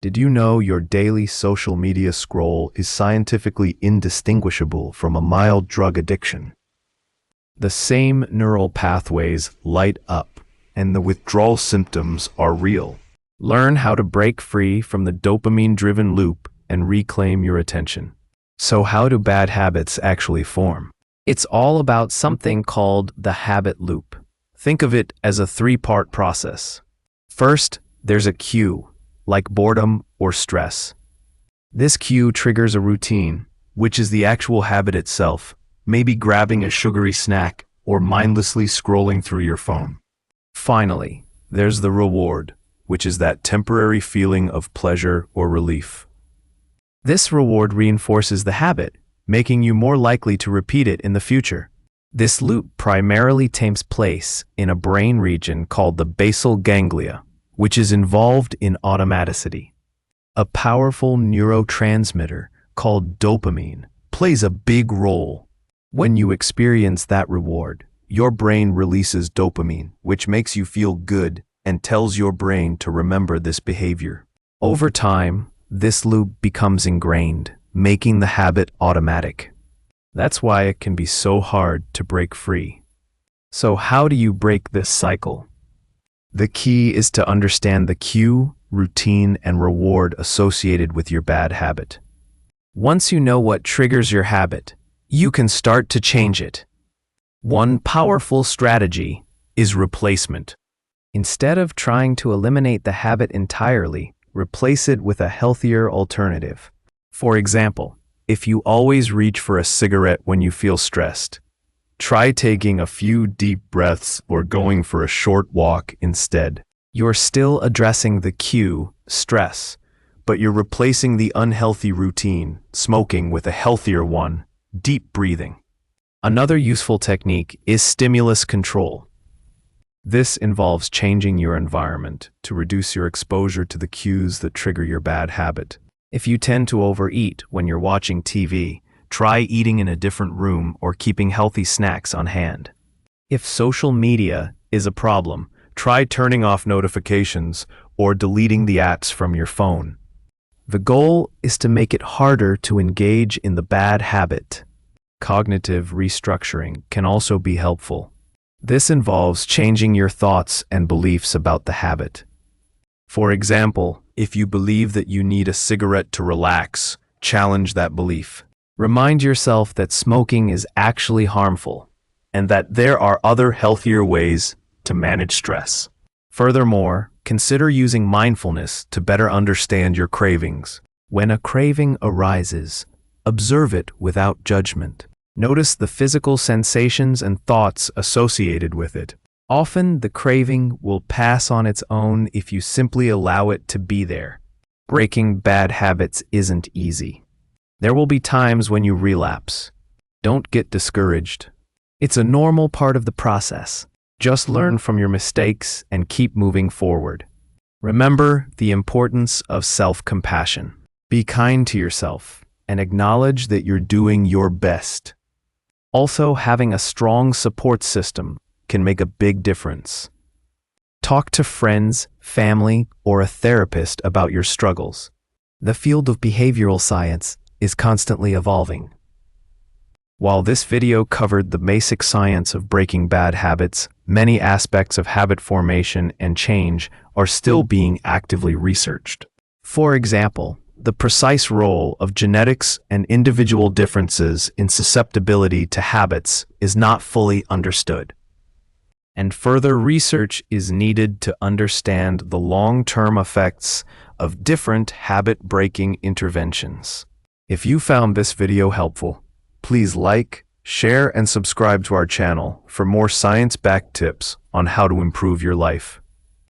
Did you know your daily social media scroll is scientifically indistinguishable from a mild drug addiction? The same neural pathways light up, and the withdrawal symptoms are real. Learn how to break free from the dopamine-driven loop and reclaim your attention. So how do bad habits actually form? It's all about something called the habit loop. Think of it as a three-part process. First, there's a cue, like boredom or stress. This cue triggers a routine, which is the actual habit itself, maybe grabbing a sugary snack or mindlessly scrolling through your phone. Finally, there's the reward, which is that temporary feeling of pleasure or relief. This reward reinforces the habit, making you more likely to repeat it in the future. This loop primarily takes place in a brain region called the basal ganglia, which is involved in automaticity. A powerful neurotransmitter called dopamine plays a big role. When you experience that reward, your brain releases dopamine, which makes you feel good and tells your brain to remember this behavior. Over time, this loop becomes ingrained, making the habit automatic. That's why it can be so hard to break free. So how do you break this cycle? The key is to understand the cue, routine, and reward associated with your bad habit. Once you know what triggers your habit, you can start to change it. One powerful strategy is replacement. Instead of trying to eliminate the habit entirely, replace it with a healthier alternative. For example, if you always reach for a cigarette when you feel stressed, try taking a few deep breaths or going for a short walk instead. You're still addressing the cue, stress, but you're replacing the unhealthy routine, smoking, with a healthier one, deep breathing. Another useful technique is stimulus control. This involves changing your environment to reduce your exposure to the cues that trigger your bad habit. If you tend to overeat when you're watching TV, try eating in a different room or keeping healthy snacks on hand. If social media is a problem, try turning off notifications or deleting the apps from your phone. The goal is to make it harder to engage in the bad habit. Cognitive restructuring can also be helpful. This involves changing your thoughts and beliefs about the habit. For example, if you believe that you need a cigarette to relax, challenge that belief. Remind yourself that smoking is actually harmful and that there are other healthier ways to manage stress. Furthermore, consider using mindfulness to better understand your cravings. When a craving arises, observe it without judgment. Notice the physical sensations and thoughts associated with it. Often, the craving will pass on its own if you simply allow it to be there. Breaking bad habits isn't easy. There will be times when you relapse. Don't get discouraged. It's a normal part of the process. Just learn from your mistakes and keep moving forward. Remember the importance of self-compassion. Be kind to yourself and acknowledge that you're doing your best. Also, having a strong support system can make a big difference. Talk to friends, family, or a therapist about your struggles. The field of behavioral science is constantly evolving. While this video covered the basic science of breaking bad habits, many aspects of habit formation and change are still being actively researched. For example, the precise role of genetics and individual differences in susceptibility to habits is not fully understood. And further research is needed to understand the long-term effects of different habit-breaking interventions. If you found this video helpful, please like, share, and subscribe to our channel for more science-backed tips on how to improve your life.